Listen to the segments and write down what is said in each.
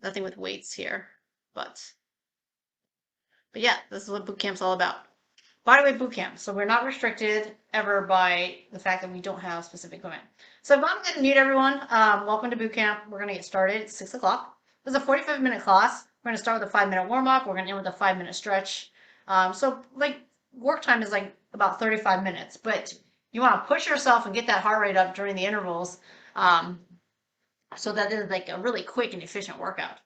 nothing with weights here, but yeah, this is what boot camp's all about. Bodyweight boot camp. So we're not restricted ever by the fact that we don't have specific equipment. So I'm going to mute everyone. Welcome to boot camp. We're going to get started at 6 o'clock. This is a 45-minute class. We're going to start with a 5-minute warm-up. We're going to end with a 5-minute stretch. So like work time is like about 35 minutes, but you want to push yourself and get that heart rate up during the intervals, so that is like a really quick and efficient workout.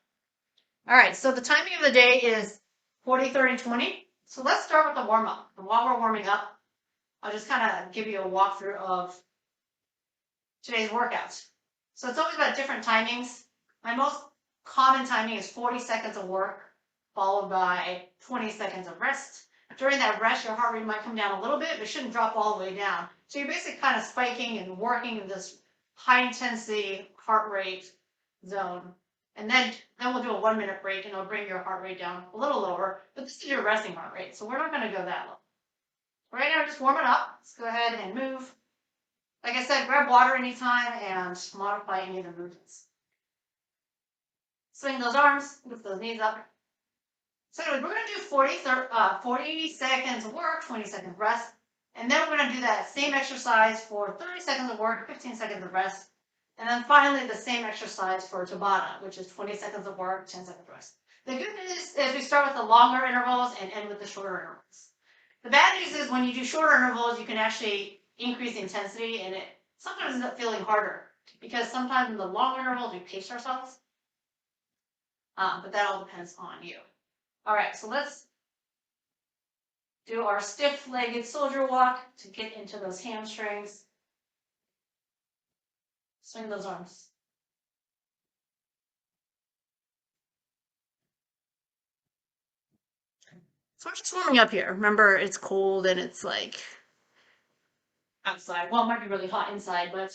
All right, so the timing of the day is 40, 30, 20. So let's start with the warm-up. And while we're warming up, I'll just kind of give you a walkthrough of today's workouts. So it's always about different timings. My most common timing is 40 seconds of work, followed by 20 seconds of rest. During that rest, your heart rate might come down a little bit, but it shouldn't drop all the way down. So you're basically kind of spiking and working in this high-intensity heart rate zone. And then we'll do a 1-minute break, and it'll bring your heart rate down a little lower. But this is your resting heart rate, so we're not going to go that low. Right now, just warm it up. Let's go ahead and move. Like I said, grab water anytime and modify any of the movements. Swing those arms, lift those knees up. So anyway, we're going to do 40 seconds of work, 20 seconds of rest. And then we're going to do that same exercise for 30 seconds of work, 15 seconds of rest. And then finally, the same exercise for Tabata, which is 20 seconds of work, 10 seconds of rest. The good news is we start with the longer intervals and end with the shorter intervals. The bad news is when you do shorter intervals, you can actually increase the intensity, and it sometimes ends up feeling harder because sometimes in the long intervals, we pace ourselves. But that all depends on you. All right, so let's do our stiff-legged soldier walk to get into those hamstrings. Swing those arms. So we're just warming up here. Remember, it's cold and it's like outside. Well, it might be really hot inside, but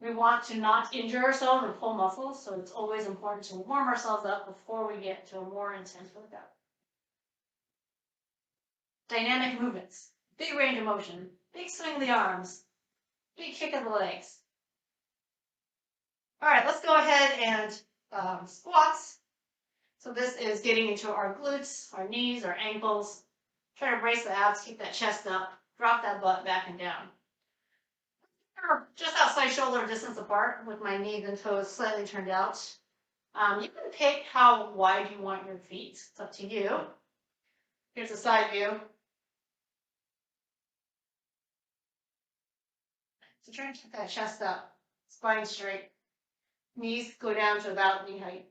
we want to not injure ourselves or pull muscles. So it's always important to warm ourselves up before we get to a more intense workout. Dynamic movements, big range of motion, big swing of the arms, big kick of the legs. All right, let's go ahead and squats. So this is getting into our glutes, our knees, our ankles. Try to brace the abs, keep that chest up, drop that butt back and down. Just outside shoulder distance apart with my knees and toes slightly turned out. You can pick how wide you want your feet. It's up to you. Here's a side view. So try and keep that chest up, spine straight. Knees go down to about knee height.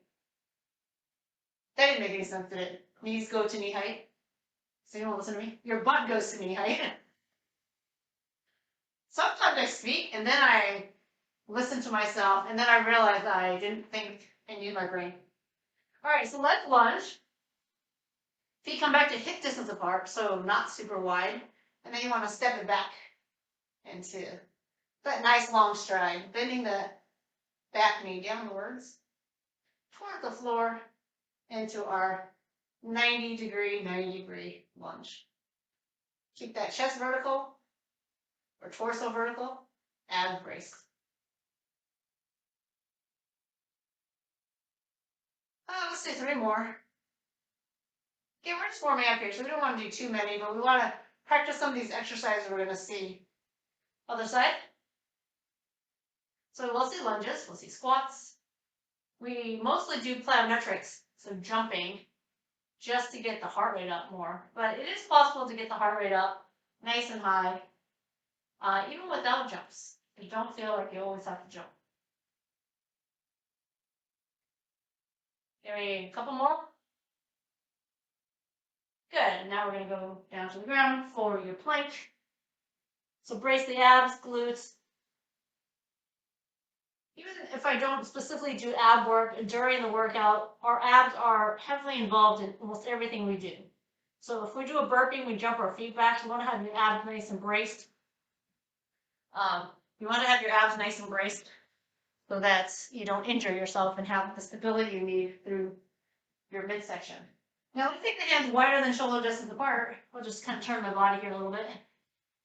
That didn't make any sense, did it? Knees go to knee height. So you don't listen to me? Your butt goes to knee height. Sometimes I speak and then I listen to myself and then I realize I didn't think and use my brain. All right, so let's lunge. Feet come back to hip distance apart, so not super wide. And then you want to step it back into that nice long stride, bending the back knee downwards toward the floor into our 90-degree lunge. Keep that chest vertical or torso vertical, abs braced. Let's do 3 more. Okay, we're just warming up here, so we don't want to do too many, but we want to practice some of these exercises we're going to see. Other side. So we'll see lunges, we'll see squats. We mostly do plyometrics, so jumping, just to get the heart rate up more. But it is possible to get the heart rate up nice and high, even without jumps. You don't feel like you always have to jump. Give me a couple more. Good. Now we're going to go down to the ground for your plank. So brace the abs, glutes. Even if I don't specifically do ab work during the workout, our abs are heavily involved in almost everything we do. So if we do a burpee, we jump our feet back. You want to have your abs nice and braced. You want to have your abs nice and braced so that you don't injure yourself and have the stability you need through your midsection. Now let's take the hands wider than shoulder distance apart. We'll just kind of turn my body here a little bit.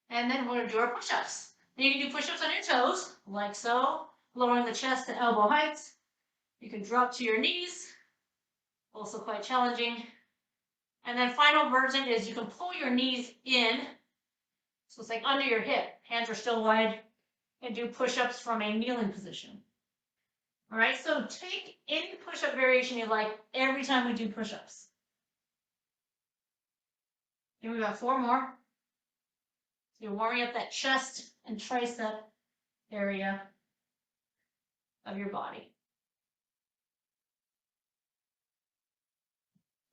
And then we're going to do our push-ups. You can do push-ups on your toes, like so, lowering the chest to elbow height. You can drop to your knees, also quite challenging. And then final version is you can pull your knees in. So it's like under your hip, hands are still wide, and do push-ups from a kneeling position. All right, so take any push-up variation you like every time we do push-ups. Here we got 4 more. So you're warming up that chest and tricep area of your body.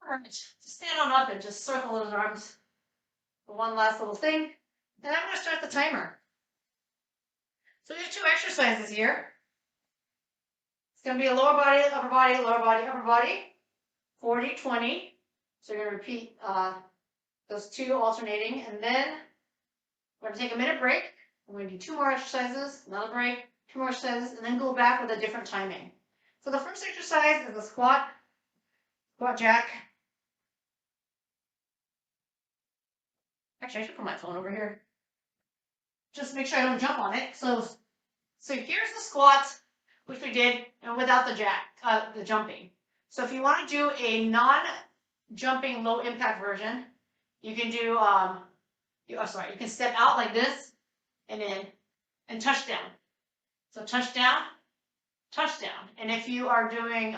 All right, just stand on up and just circle those arms for one last little thing. And I'm going to start the timer. So we have 2 exercises here. It's going to be a lower body, upper body, lower body, upper body. 40, 20. So you're going to repeat those 2 alternating. And then we're going to take a minute break. We're going to do 2 more exercises, another break, 2 more exercises, and then go back with a different timing. So the first exercise is a squat jack. Actually, I should put my phone over here. Just make sure I don't jump on it. So here's the squats, which we did, and without the the jumping. So if you want to do a non-jumping low impact version, you can do, you can step out like this and in and touch down. So touch down, touch down. And if you are doing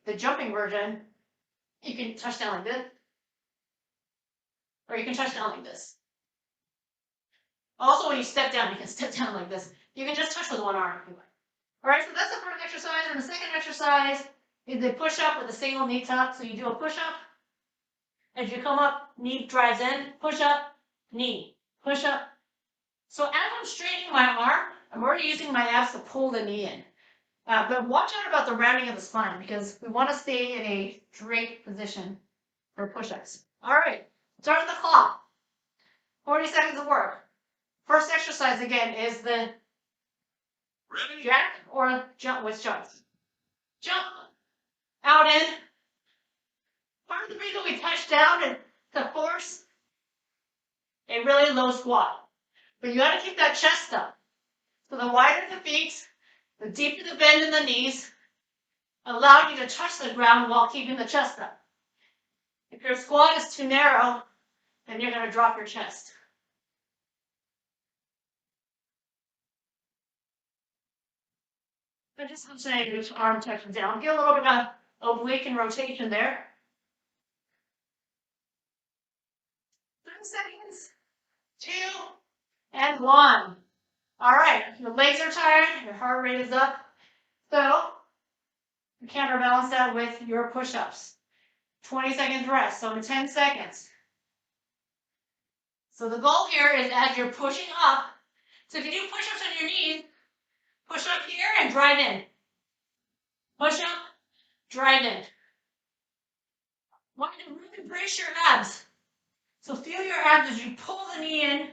the jumping version, you can touch down like this, or you can touch down like this. Also, when you step down, you can step down like this. You can just touch with one arm if you like. All right, so that's the first exercise. And the second exercise is a push-up with a single knee tuck. So you do a push-up. As you come up, knee drives in, push-up, knee, push-up. So as I'm straightening my arm, I'm already using my abs to pull the knee in. But watch out about the rounding of the spine because we want to stay in a straight position for push-ups. All right, start the clock. 40 seconds of work. First exercise again is the jack or jump with jumps. Jump, out in. Part of the reason we touch down is to force a really low squat. But you got to keep that chest up. So the wider the feet, the deeper the bend in the knees, allow you to touch the ground while keeping the chest up. If your squat is too narrow, then you're going to drop your chest. I just have to say, this arm touches down. Get a little bit of oblique and rotation there. 30 seconds. 2 and 1. All right, your legs are tired, your heart rate is up. So you counterbalance that with your push-ups. 20 seconds rest, so in 10 seconds. So the goal here is as you're pushing up, so if you do push-ups on your knees, push up here and drive in. Push up, drive in. Want you to really brace your abs. So feel your abs as you pull the knee in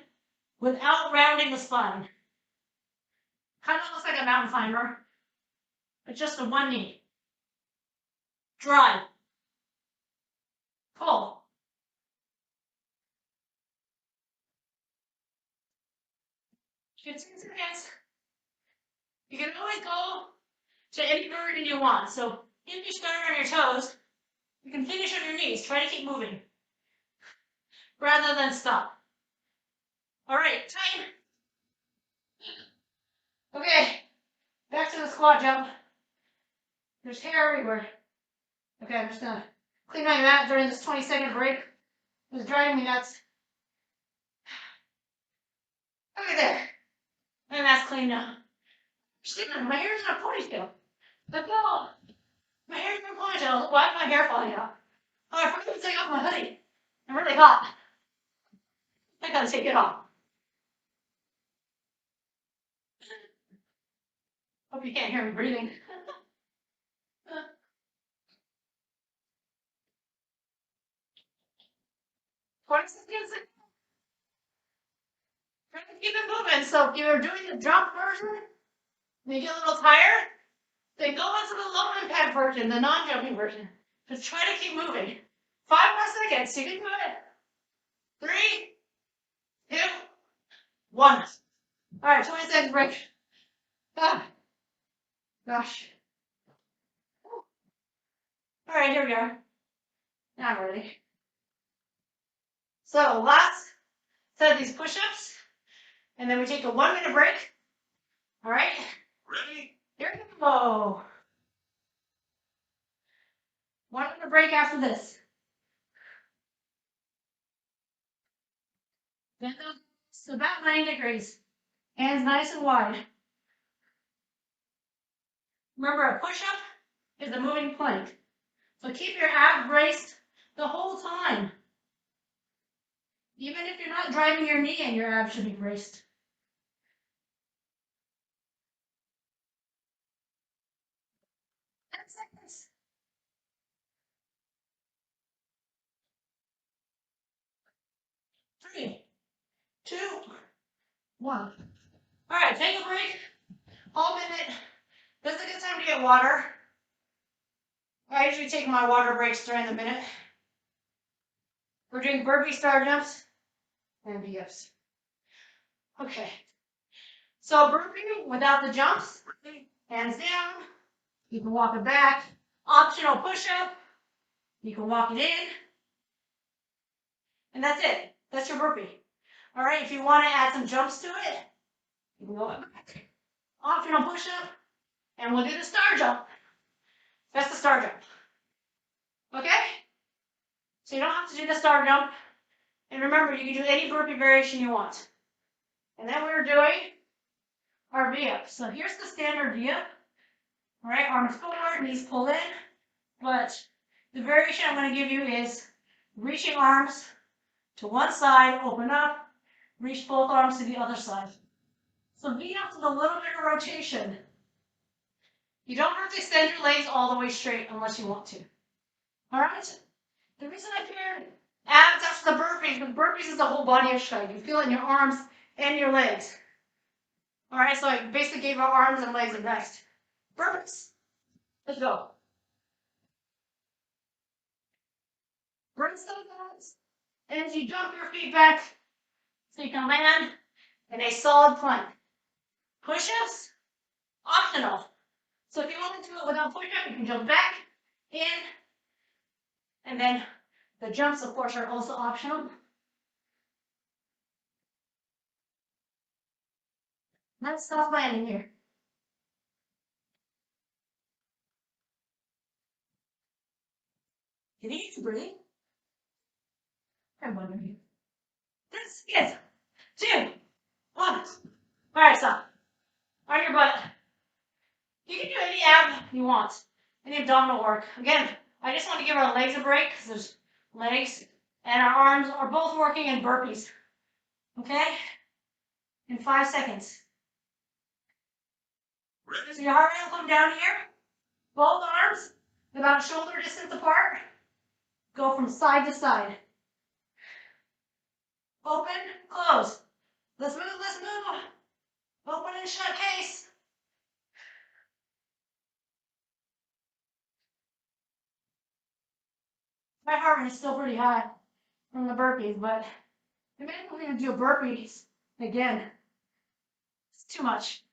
without rounding the spine. Kind of looks like a mountain climber, but just a one knee. Drive. Pull. Good 10 seconds. You can always go to any version you want. So if you start on your toes, you can finish on your knees. Try to keep moving rather than stop. All right, time. Okay, back to the squat jump. There's hair everywhere. Okay, I'm just gonna clean my mat during this 20-second break. It was driving me nuts. Okay, there. My mat's clean now. My hair's in a ponytail. Let's go. My hair's in a ponytail. Why is my hair falling out? Oh, I forgot to take off my hoodie. I'm really hot. I gotta take it off. Hope you can't hear me breathing. 20 seconds. Try to keep it moving. So if you're doing the jump version, and you get a little tired, then go into the low impact version, the non-jumping version. Just try to keep moving. 5 more seconds. You can do it. 3, 2, 1. All right, 20 seconds break. Ah, gosh. right, here we are. Now I'm ready. So last set of these push-ups, and then we take a 1 minute break. All right, ready? Here we go. 1 minute break after this. Bend those about 90 degrees. Hands nice and wide. Remember, a push-up is a moving plank. So keep your abs braced the whole time. Even if you're not driving your knee in, your abs should be braced. Seconds. 3, 2, 1. All right, take a break. All minute. This is a good time to get water. I usually take my water breaks during the minute. We're doing burpee star jumps and V-ups. Okay. So burpee without the jumps, hands down. You can walk it back. Optional push-up. You can walk it in. And that's it. That's your burpee. All right, if you want to add some jumps to it, you can go back. Optional push-up. And we'll do the star jump. That's the star jump. Okay? So you don't have to do the star jump. And remember, you can do any burpee variation you want. And then we're doing our V-up. So here's the standard V-up. All right, arms forward, knees pull in. But the variation I'm going to give you is reaching arms to one side, open up, reach both arms to the other side. So V-up with a little bit of rotation. You don't have to extend your legs all the way straight unless you want to. All right? The reason I paired abs after the burpees, because burpees is the whole body exercise. You feel it in your arms and your legs. All right, so I basically gave our arms and legs a rest. Burpees. Let's go. Brace those abs. And as you jump your feet back, so you can land in a solid plank. Push-ups, optional. So if you want to do it without push-up, you can jump back, in, and then the jumps, of course, are also optional. Nice soft landing here. Get easy, breathe. And 1 minute. This is 2, 1. All right, stop. On your butt. You can do any ab you want, any abdominal work. Again, I just want to give our legs a break because there's legs and our arms are both working in burpees. Okay? In 5 seconds. So your heart rate will come down here. Both arms about shoulder distance apart. Go from side to side. Open, close. Let's move, let's move. Open and shut case. My heart rate is still pretty high from the burpees, but maybe we're going to do burpees again. It's too much.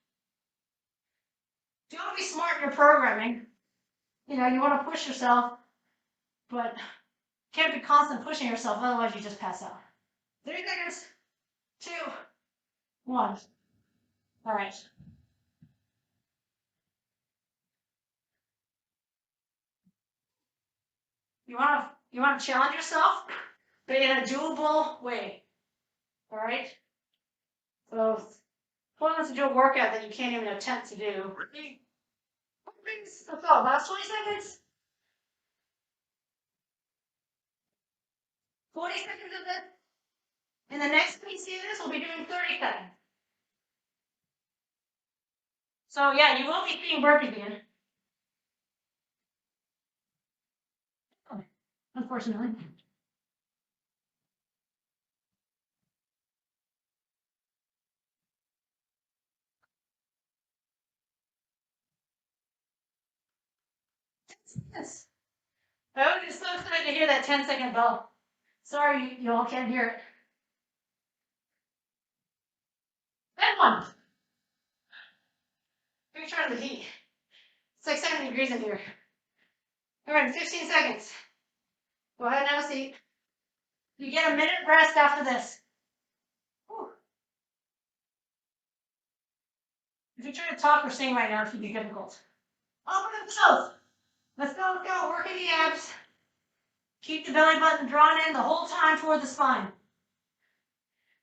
You want to be smart in your programming. You know, you want to push yourself, but can't be constant pushing yourself, otherwise you just pass out. 3 seconds. 2, 1. All right. You want to challenge yourself, but in a doable way. All right. So, who wants to do a workout that you can't even attempt to do? Let's go. Last 20 seconds. 40 seconds of this. And the next piece of this, we'll be doing 30 seconds. So yeah, you will be seeing burpees again. Unfortunately. Yes. I was just so excited to hear that 10-second bell. Sorry, you all can't hear it. That one. Let me turn on the heat. It's like 70 degrees in here. All right, 15 seconds. Go ahead and have a seat. You get a minute rest after this. Whew. If you try to talk or sing right now, it could be difficult. Open the mouth. Let's go, let's go. Working the abs. Keep the belly button drawn in the whole time toward the spine.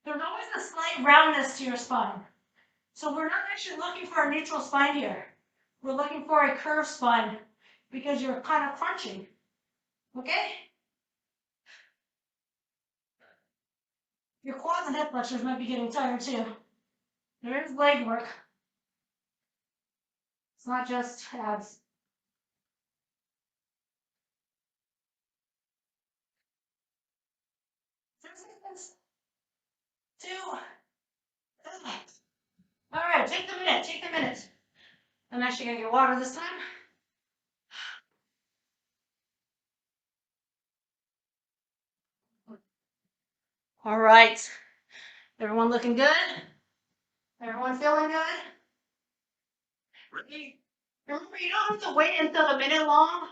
There's always a slight roundness to your spine. So we're not actually looking for a neutral spine here. We're looking for a curved spine because you're kind of crunching. Okay? Your quads and hip flexors might be getting tired too. There is leg work. It's not just abs. 6 seconds. 2. All right, take the minute, take the minute. I'm actually gonna get water this time. All right. Everyone looking good? Everyone feeling good? Remember, you don't have to wait until the minute long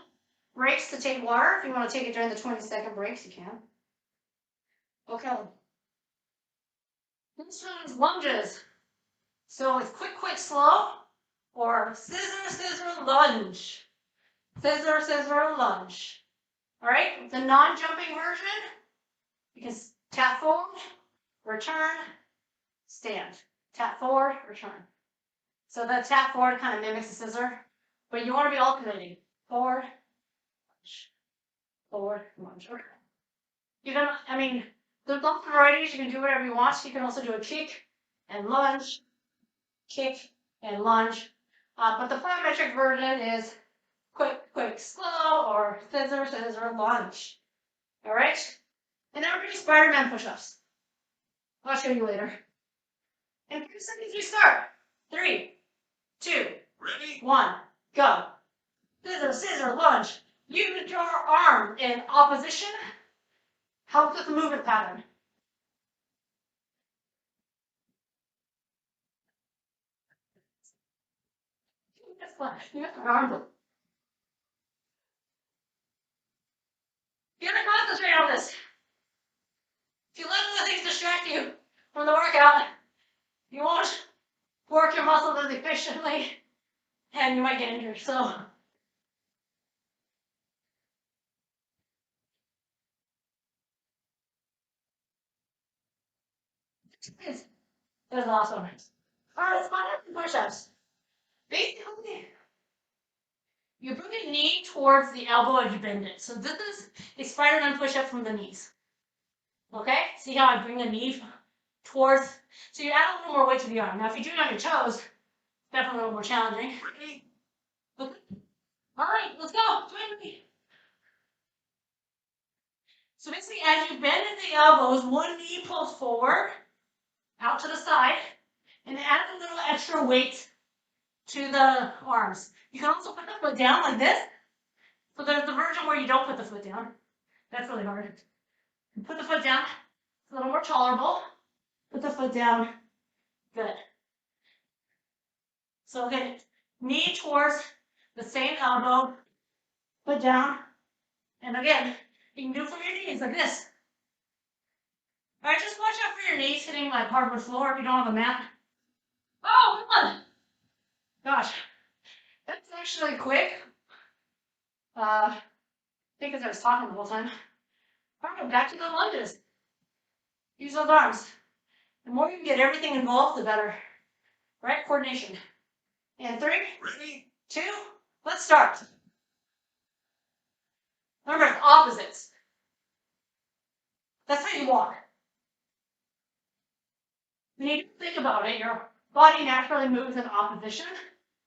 breaks to take water. If you want to take it during the 20-second breaks, you can. Okay. This one is lunges. So it's quick, quick, slow, or scissor, scissor, lunge. Scissor, scissor, lunge. All right? The non-jumping version, you can tap forward, return, stand. Tap forward, return. So the tap forward kind of mimics the scissor, but you want to be alternating. Forward, lunge. Forward, lunge. You can, I mean, there's lots of varieties. You can do whatever you want. You can also do a kick and lunge, kick and lunge. But the plyometric version is quick, quick, slow, or scissor, scissor, lunge. All right? And now we're going to do Spider-Man push-ups. I'll show you later. In 3 seconds, we start. 3, 2, 1, go. Scissor, scissor, lunge. Use your arm in opposition. Helps with the movement pattern. You got your arm. You gotta concentrate on this. If you let other things distract you from the workout, you won't work your muscles as efficiently, and you might get injured. So, that's awesome. All right, let's find out some push-ups. Basically, you bring your knee towards the elbow as you bend it. So this is a Spider-Man push-up from the knees. Okay? See how I bring the knee towards? So you add a little more weight to the arm. Now, if you do it on your toes, definitely a little more challenging. Okay. All right, let's go. Join me. So basically, as you bend at the elbows, one knee pulls forward, out to the side, and add a little extra weight to the arms. You can also put the foot down like this. So there's the version where you don't put the foot down. That's really hard. Put the foot down. It's a little more tolerable. Put the foot down. Good. So again, knee towards the same elbow. Foot down. And again, you can do it from your knees like this. All right, just watch out for your knees hitting like hardwood floor if you don't have a mat. Oh, come on. Gosh, that's actually quick. Because I was talking the whole time. All right, back to the lunges. Use those arms. The more you can get everything involved, the better. Right? Coordination. And 3, 2, let's start. Remember, it's opposites. That's how you walk. When you think about it, your body naturally moves in opposition.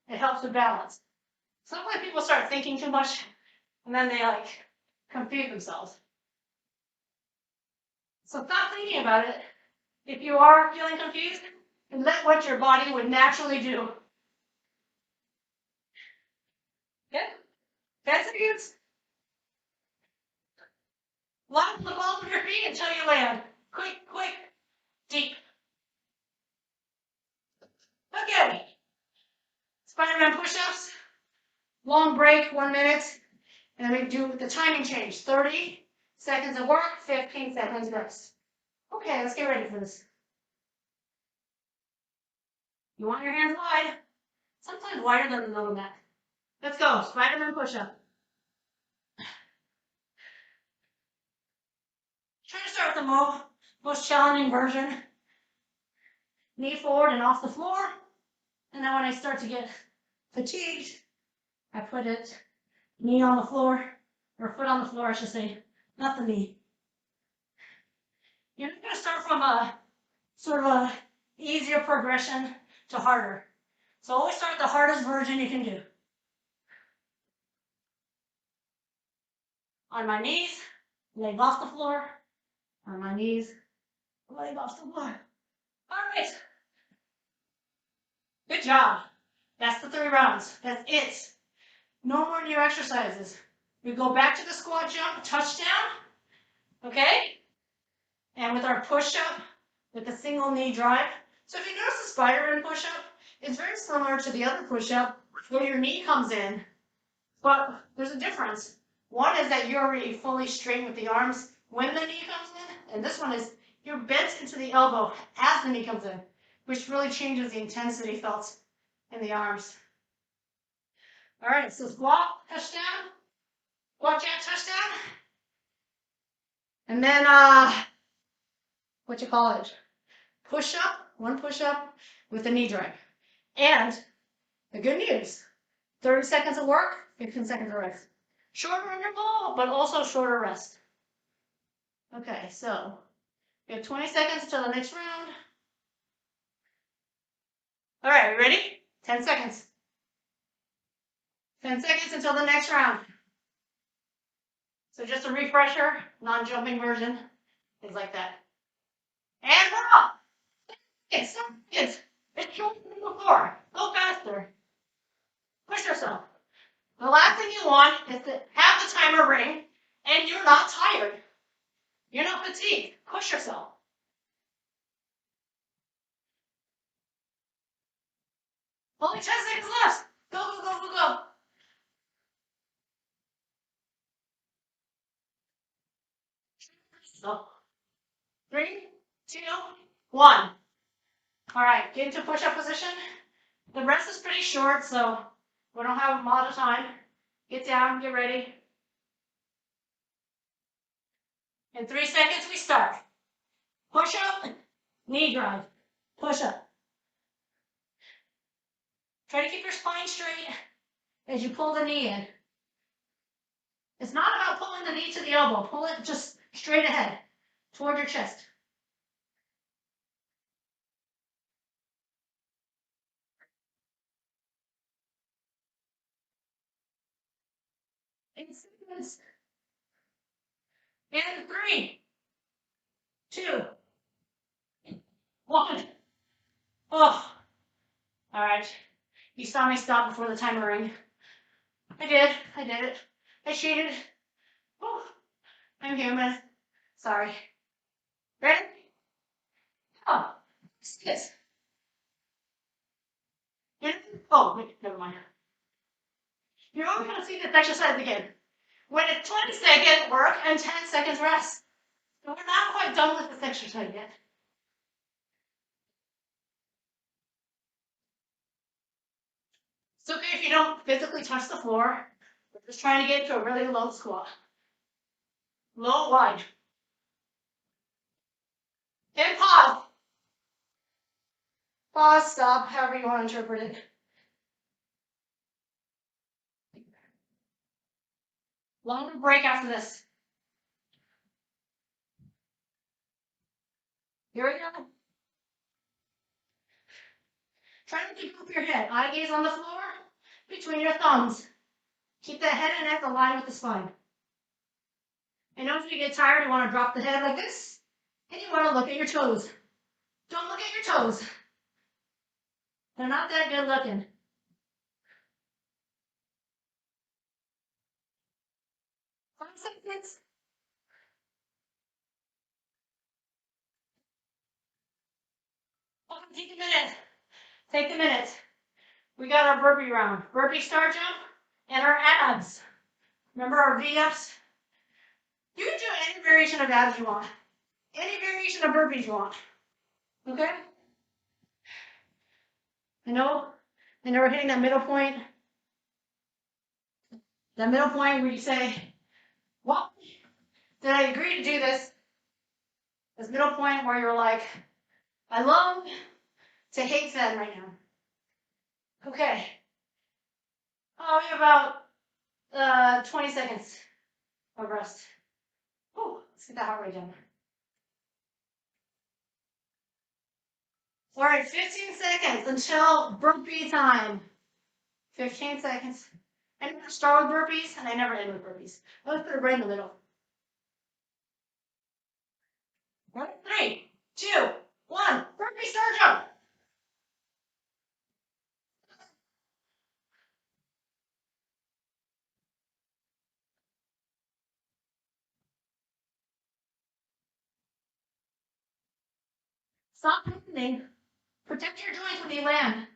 It helps with balance. Sometimes people start thinking too much, and then they like confuse themselves. So stop thinking about it. If you are feeling confused, and let what your body would naturally do. Okay? 10 seconds. Lock the balls of your feet until you land. Quick, quick, deep. Okay. Spider-Man push-ups. Long break, 1 minute. And then we do the timing change. 30 seconds of work, 15 seconds rest. Okay, let's get ready for this. You want your hands wide, sometimes wider than the lower mat. Let's go, Spider-Man push-up. Try to start with the most challenging version. Knee forward and off the floor. And then when I start to get fatigued, I put it knee on the floor, or foot on the floor, I should say, not the knee. You're not going to start from a sort of a easier progression to harder. So always start with the hardest version you can do. On my knees, leg off the floor. On my knees, leg off the floor. All right. Good job. That's the 3 rounds. That's it. No more new exercises. We go back to the squat jump, touchdown. Okay? And with our push-up, with the single knee drive. So if you notice the Spider-Man push-up, it's very similar to the other push-up where your knee comes in, but there's a difference. One is that you're already fully straight with the arms when the knee comes in, and this one is you're bent into the elbow as the knee comes in, which really changes the intensity felt in the arms. All right, so squat, touchdown, squat jab, touchdown, and then what you call it? Push-up, one push-up with a knee drive. And the good news, 30 seconds of work, 15 seconds of rest. Shorter interval, but also shorter rest. Okay, so we have 20 seconds till the next round. All right, we ready? 10 seconds. 10 seconds until the next round. So just a refresher, non-jumping version, things like that. And we're up. It's shorter than before. Go faster. Push yourself. The last thing you want is to have the timer ring and you're not tired. You're not fatigued. Push yourself. Only 10 seconds left. Go, go, go, go, go. So, 3, 2, 1. All right, get into push-up position. The rest is pretty short, so we don't have a lot of time. Get down, get ready. In 3 seconds, we start. Push up, knee drive, push up. Try to keep your spine straight as you pull the knee in. It's not about pulling the knee to the elbow. Pull it just straight ahead, toward your chest. In seconds. In 3, 2, 1. Oh, all right. You saw me stop before the timer rang. I did it. I cheated. Oh, I'm human. Sorry. Ready? Oh, yes. Oh, wait, never mind. You're only going to see this exercise again when it's 20-second work and 10 seconds rest. So we're not quite done with this exercise yet. It's okay if you don't physically touch the floor. We're just trying to get to a really low squat. Low, wide. And pause. Pause, stop, however you want to interpret it. Longer break after this. Here we go. Try not to droop your head. Eye gaze on the floor, between your thumbs. Keep that head and neck aligned with the spine. And notice if you get tired, you want to drop the head like this, and you want to look at your toes. Don't look at your toes. They're not that good looking. Five seconds. Oh, take a minute. Take a minute. We got our burpee round. Burpee star jump and our abs. Remember our V-ups? You can do any variation of abs you want. Any variation of burpees you want. Okay? I know we're hitting that middle point. That middle point where you say, well, did I agree to do this? This middle point where you're like, I love to hate Zen right now. Okay. Oh, we have about 20 seconds of rest. Oh, let's get that heart rate down. All right, 15 seconds until burpee time. 15 seconds. I never start with burpees, and I never end with burpees. Let's put it right in the middle. 3, 2, 1. Burpee start jump. Stop happening. Protect your joints when you land.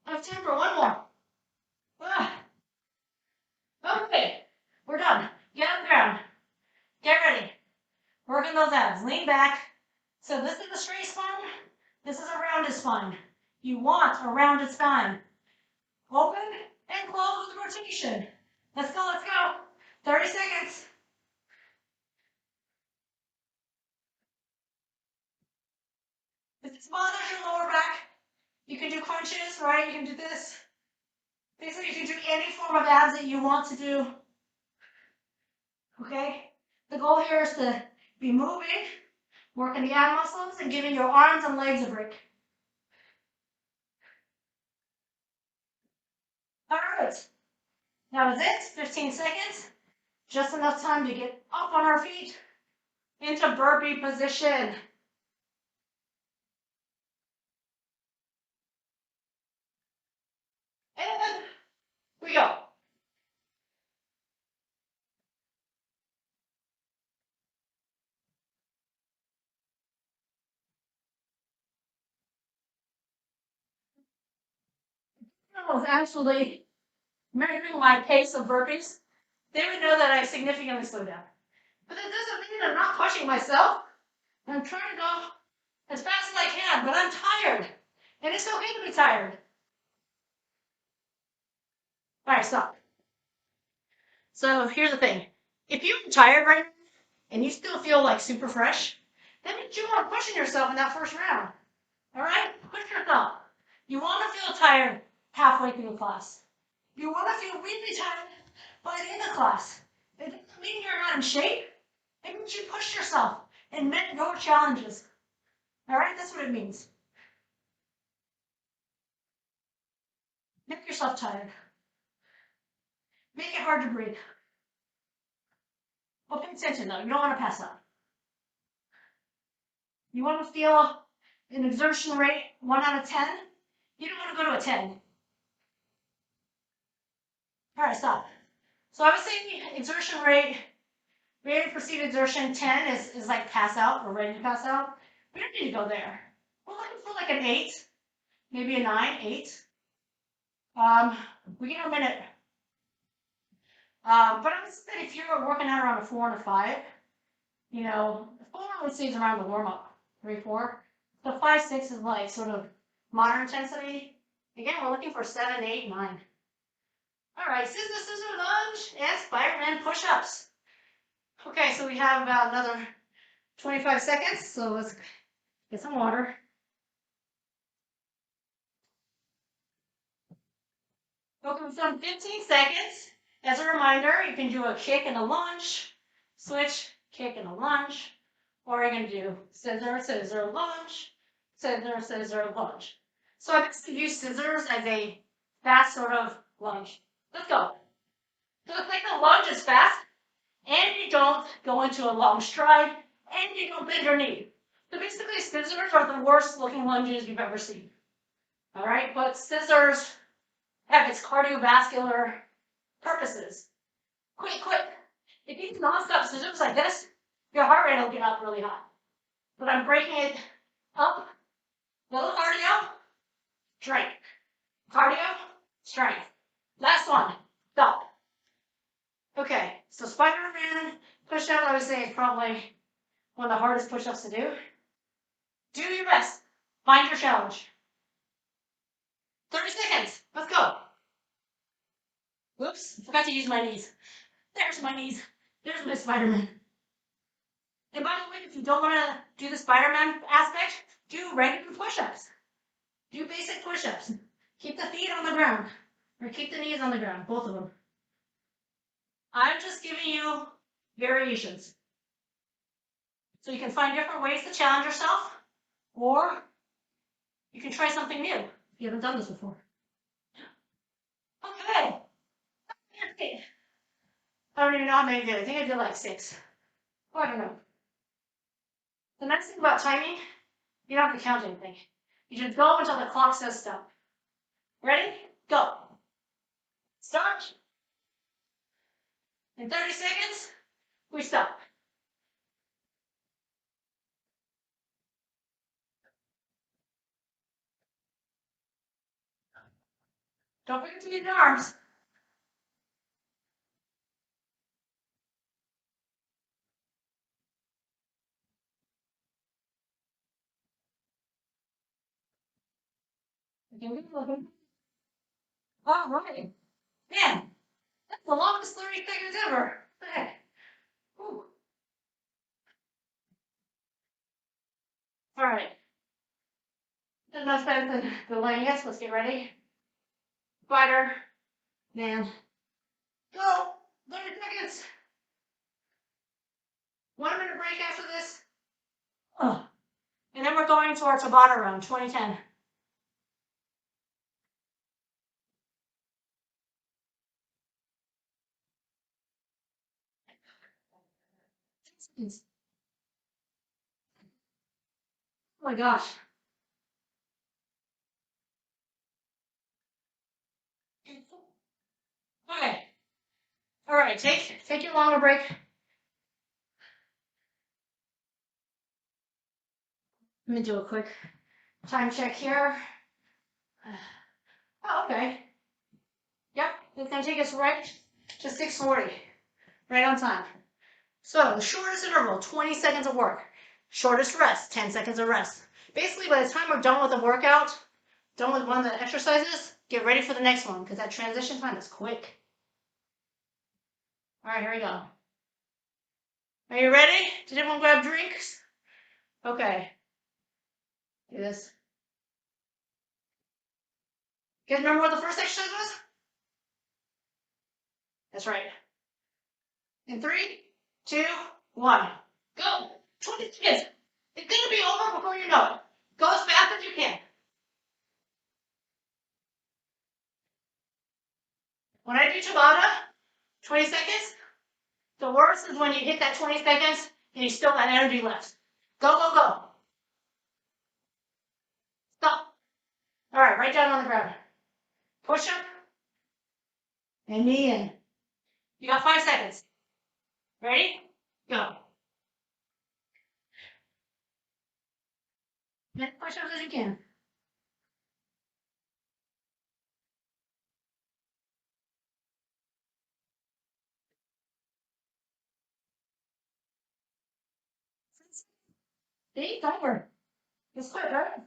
I have time for one more. Okay, we're done. Get on the ground. Get ready. Working those abs. Lean back. So this is a straight spine. This is a rounded spine. You want a rounded spine. Open and close with rotation. Let's go, let's go. 30 seconds. If this bothers your lower back, you can do crunches, right? You can do this. Basically, you can do any form of abs that you want to do. Okay? The goal here is to be moving, working the ab muscles, and giving your arms and legs a break. All right. That was it. 15 seconds. Just enough time to get up on our feet into burpee position. And we go. I was actually measuring my pace of burpees. They would know that I significantly slowed down. But that doesn't mean I'm not pushing myself. I'm trying to go as fast as I can, but I'm tired. And it's okay to be tired. All right, stop. So here's the thing. If you're tired right now and you still feel like super fresh, that means you are pushing yourself in that first round. All right? Push yourself. You want to feel tired halfway through the class. You want to feel really tired by the end of class. It doesn't mean you're not in shape. It means you push yourself and met your challenges. All right? That's what it means. Make yourself tired. Make it hard to breathe. But pay attention though. You don't want to pass out. You want to feel an exertion rate 1 out of 10. You don't want to go to a 10. All right, stop. So I was saying exertion rate, rate of perceived exertion 10 is like pass out or ready to pass out. We don't need to go there. We're looking for like an 8, maybe a 9, 8. We get a minute. But I would say if you're working out around a 4 and a 5, you know, 4 I would say is around the warm up, 3, 4. The 5, 6 is like sort of moderate intensity. Again, we're looking for 7, 8, 9. All right, scissor lunge and Spider-Man push-ups. Okay, so we have about another 25 seconds, so let's get some water. Okay, we've done 15 seconds. As a reminder, you can do a kick and a lunge, switch, kick and a lunge, or you're going to do scissor, scissor, lunge, scissor, scissor, lunge. So I basically use scissors as a fast sort of lunge. Let's go. So it's like the lunge is fast, and you don't go into a long stride, and you don't bend your knee. So basically, scissors are the worst looking lunges you've ever seen. All right, but scissors have its cardiovascular purposes. Quick, quick. If you do non-stop scissors like this, your heart rate will get up really high. but I'm breaking it up. Little cardio, strength. Cardio, strength. Last one. Stop. Okay, so Spider-Man push-up, I would say, is probably one of the hardest push-ups to do. Do your best. Find your challenge. 30 seconds. Let's go. Whoops, forgot to use my knees. There's my knees. There's my Spider-Man. And by the way, if you don't want to do the Spider-Man aspect, do regular push-ups. Do basic push-ups. Keep the feet on the ground. Or keep the knees on the ground, both of them. I'm just giving you variations. So you can find different ways to challenge yourself, or you can try something new if you haven't done this before. Okay. I don't even know how many I did. I think I did like 6. Oh, I don't know. The nice thing about timing, you don't have to count anything. You just go until the clock says stop. Ready? Go. Start. In 30 seconds, we stop. Don't forget to use your arms. All right. Man, that's the longest 30 seconds ever. What the heck? Whew. All right. Enough time to delay. Yes, let's get ready. Spider, man. Go. 30 seconds. 1 minute break after this. Oh. And then we're going to our Tabata round, 2010. Oh my gosh. Okay. All right, take your longer break. Let me do a quick time check here. Oh, okay. Yep, it's gonna take us right to 6:40. Right on time. So the shortest interval, 20 seconds of work. Shortest rest, 10 seconds of rest. Basically, by the time we're done with the workout, done with one of the exercises, get ready for the next one, because that transition time is quick. All right, here we go. Are you ready? Did everyone grab drinks? Okay. Do this. You guys remember what the first exercise was? That's right. In 3, 2, 1. Go. 20 seconds. It's gonna be over before you know it. Go as fast as you can. When I do Tabata, 20 seconds, the worst is when you hit that 20 seconds and you still got energy left. Go, go, go. Stop. All right, right down on the ground. Push up and knee in. You got 5 seconds. Ready? Go. Many push-ups as you can. See, over. It's quick, right?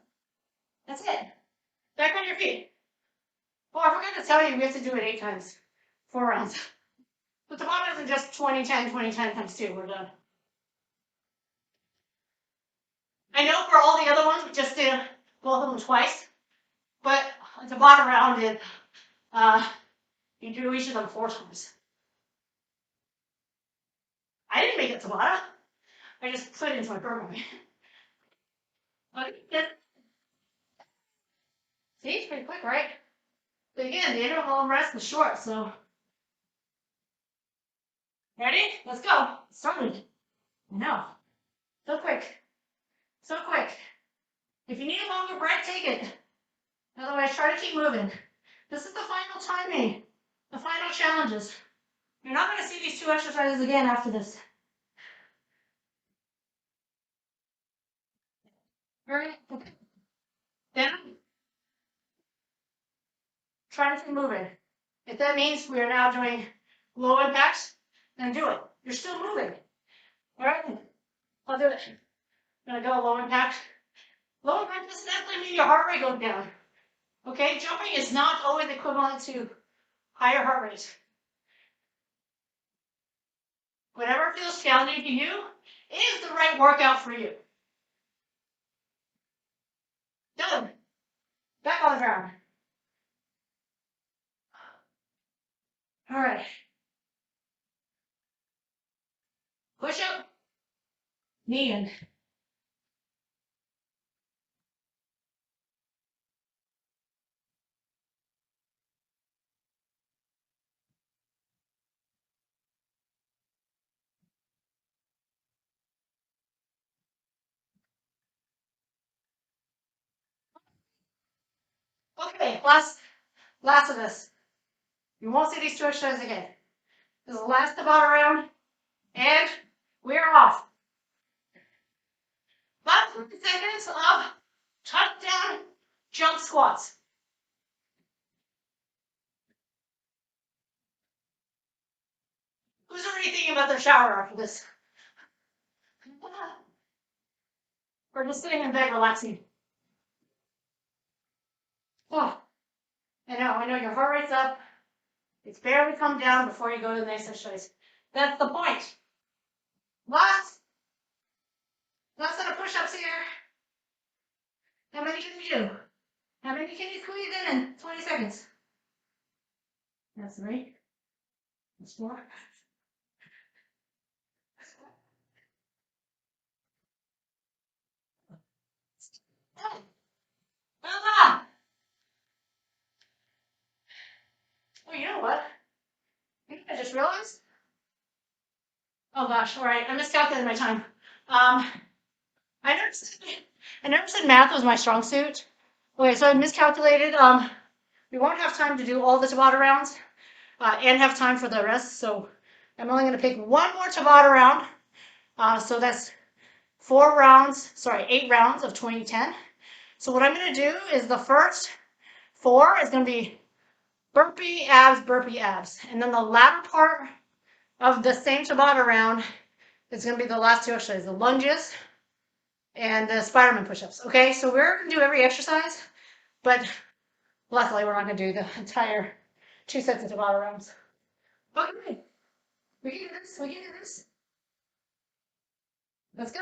That's it. Back on your feet. Oh, I forgot to tell you, we have to do it 8 times. 4 rounds. But the bottom isn't just 20, 10, 20, 10 times 2. We're done. I know for all the other ones, we just did both of them twice. But the bottom round did, you do each of them 4 times. I didn't make it to bottom. I just put it into my program. Okay. See, it's pretty quick, right? But again, the interval rest was short, so. Ready? Let's go. Started. I know. So quick. So quick. If you need a longer break, take it. Otherwise, try to keep moving. This is the final timing. The final challenges. You're not going to see these 2 exercises again after this. All right. Then try to keep moving. If that means we are now doing low impacts, then do it. You're still moving. All right. I'll do it. I'm gonna go low impact. Low impact doesn't necessarily mean your heart rate goes down. Okay, jumping is not always equivalent to higher heart rate. Whatever feels challenging to you is the right workout for you. Done. Back on the ground. All right. Push up. Knee in. Okay, last of this. You won't see these two exercises again. This is the last Tabata round, and we're off. About 30 seconds of touchdown jump squats. Who's already thinking about their shower after this? Or just sitting in bed relaxing? Oh, I know your heart rate's up. It's barely come down before you go to the next exercise. That's the point. Last set of push-ups here. How many can you do? How many can you squeeze in 20 seconds? That's 3. That's 4. Ah! Oh, you know what? I just realized. Oh gosh, all right, I miscalculated my time. I never said math was my strong suit. Okay, so I miscalculated. We won't have time to do all the Tabata rounds and have time for the rest. So I'm only going to pick one more Tabata round. So that's 8 rounds of 2010. So what I'm going to do is the first 4 is going to be burpee abs. And then the latter part of the same Tabata round is going to be the last 2 exercises, the lunges and the Spider-Man push-ups. Okay, so we're going to do every exercise, but luckily we're not going to do the entire 2 sets of Tabata rounds. Okay, we can do this. Let's go.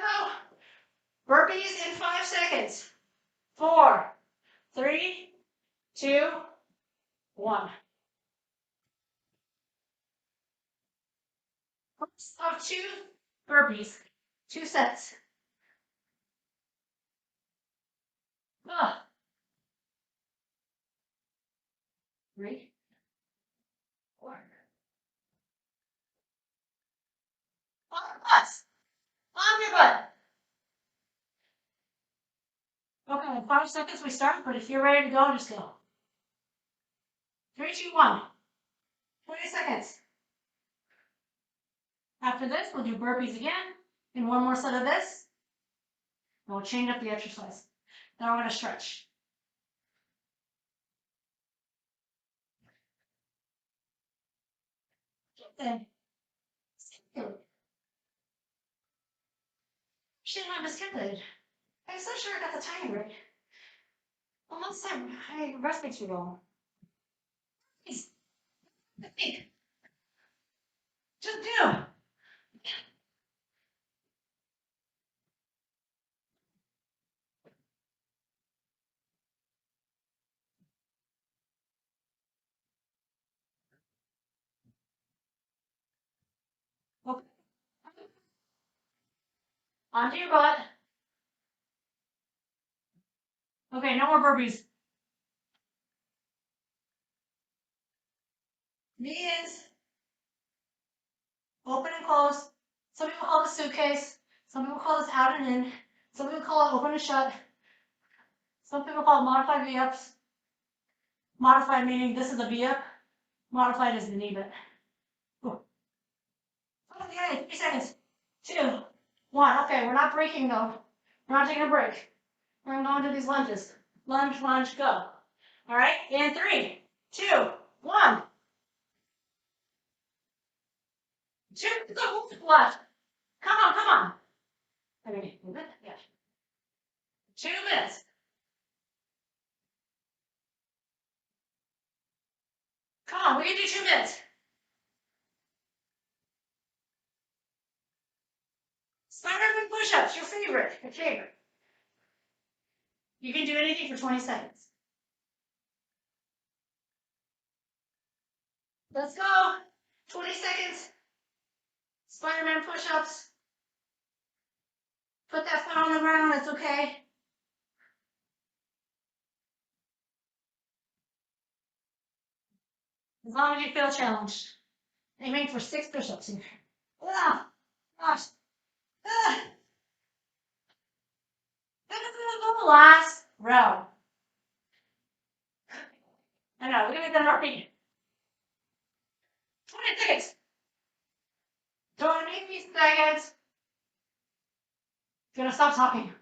Burpees in 5 seconds. 4, 3, 2, 1. First of 2 burpees, 2 sets. 3, 4. On your butts. On your butt. Okay, in 5 seconds we start, but if you're ready to go, just go. 3, 2, 1. 20 seconds. After this, we'll do burpees again, and one more set of this. And we'll change up the exercise. Now we're going to stretch. Then, shit, I miscalculated. I'm so sure I got the timing right. Well, last time I rested too long. Please, think. Just do. Okay. Onto your butt. Okay, no more burpees. Knees. Open and close. Some people call this suitcase. Some people call this out and in. Some people call it open and shut. Some people call it modified V-ups. Modified meaning this is a V-up. Modified is the knee bit. Okay, 3 seconds. 2, 1. Okay, we're not breaking though. We're not taking a break. We're going to do these lunges. Lunge, lunge, go. All right, in 3, 2, 1. 2, go, left. Come on, come on. Okay, move it, yeah. 2 minutes. Come on, we can do 2 minutes. Spider-Man push-ups, your favorite, your favorite. You can do anything for 20 seconds. Let's go. 20 seconds. Spider-Man push-ups. Put that foot on the ground, it's okay. As long as you feel challenged. Aiming for 6 push-ups here. Ah, gosh. Ah. This is the last round. I know, we're gonna get our feet. 20 seconds. 20 seconds. Gonna stop talking.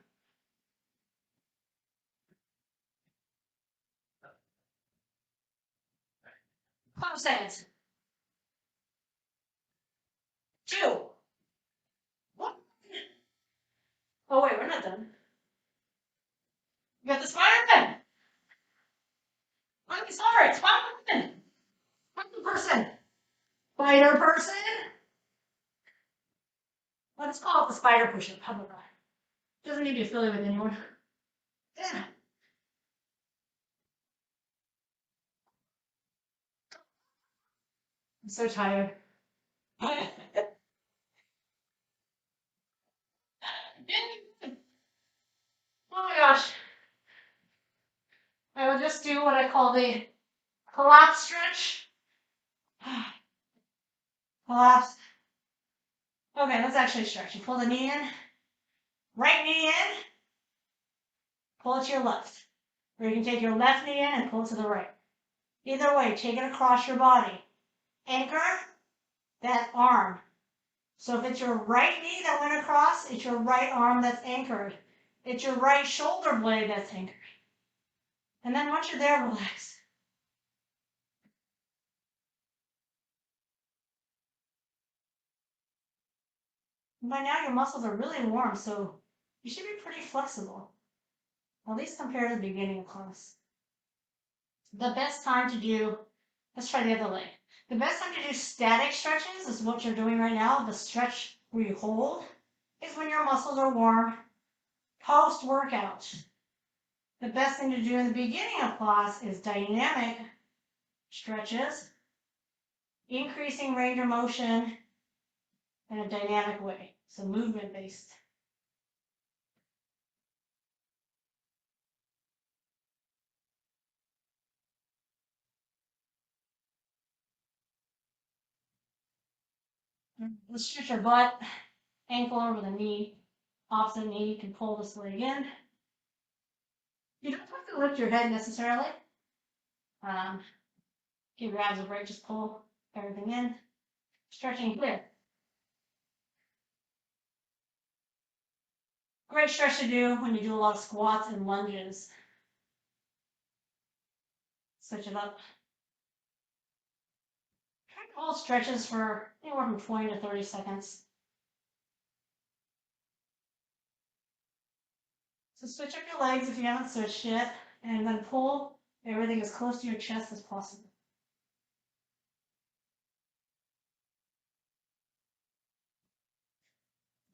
5 seconds. 2. 1. Oh wait, we're not done. You got the Spider-Man. I'm sorry, Spider-Man. Spider-Person. Spider-Person. Let's call it the spider push-up. How about that? Doesn't need to be affiliated with anyone. Yeah. I'm so tired. Oh my gosh. I will just do what I call the collapse stretch. Collapse. Okay, let's actually stretch. You pull the knee in, right knee in, pull it to your left. Or you can take your left knee in and pull it to the right. Either way, take it across your body. Anchor that arm. So if it's your right knee that went across, it's your right arm that's anchored. It's your right shoulder blade that's anchored. And then once you're there, relax. And by now your muscles are really warm, so you should be pretty flexible. At least compared to the beginning of class. The best time to do, let's try the other leg. The best time to do static stretches is what you're doing right now. The stretch where you hold is when your muscles are warm post-workout. The best thing to do in the beginning of class is dynamic stretches, increasing range of motion in a dynamic way, so movement-based. Let's stretch your butt, ankle over the knee, opposite knee, you can pull this leg in. You don't have to lift your head necessarily. Give your abs a break, just pull everything in. Stretching here. Great stretch to do when you do a lot of squats and lunges. Switch it up. Try to hold stretches for anywhere from 20 to 30 seconds. So switch up your legs if you haven't switched yet, and then pull everything as close to your chest as possible.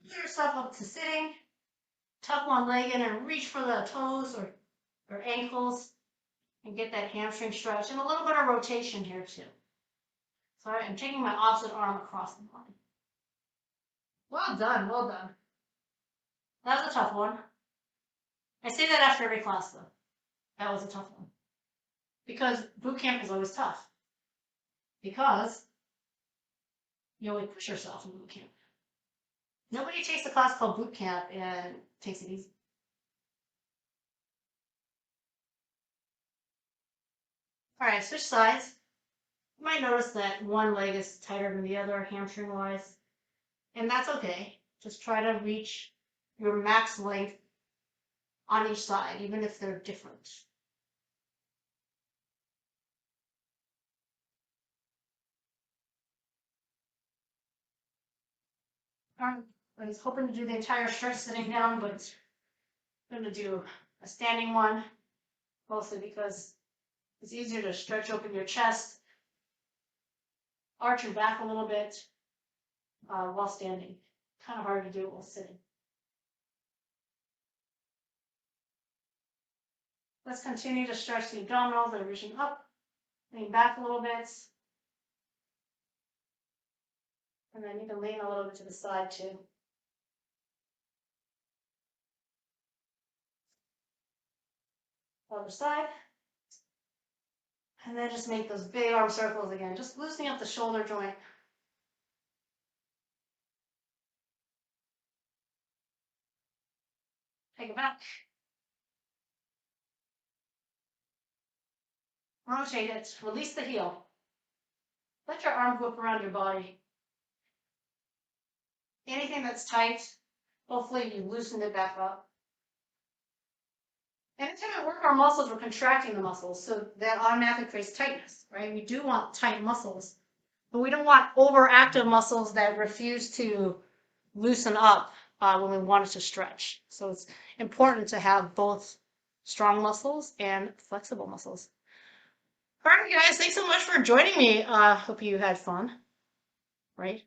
Get yourself up to sitting. Tuck one leg in and reach for the toes or ankles and get that hamstring stretch and a little bit of rotation here too. So I'm taking my opposite arm across the body. Well done, well done. That was a tough one. I say that after every class though. That was a tough one. Because boot camp is always tough. Because you only push yourself in boot camp. Nobody takes a class called boot camp and takes it easy. All right, switch sides. You might notice that one leg is tighter than the other, hamstring wise, and that's okay. Just try to reach your max length on each side, even if they're different. I was hoping to do the entire stretch sitting down, but I'm going to do a standing one, mostly because it's easier to stretch open your chest, arch your back a little bit while standing. Kind of hard to do it while sitting. Let's continue to stretch the abdominals. I'm reaching up, lean back a little bit. And then you can lean a little bit to the side too. Other side. And then just make those big arm circles again, just loosening up the shoulder joint. Take it back. Rotate it, release the heel. Let your arm whip around your body. Anything that's tight, hopefully you loosen it back up. Anytime we work our muscles, we're contracting the muscles, so that automatically creates tightness, right? We do want tight muscles, but we don't want overactive muscles that refuse to loosen up when we want it to stretch. So it's important to have both strong muscles and flexible muscles. All right, guys, thanks so much for joining me. Hope you had fun, right?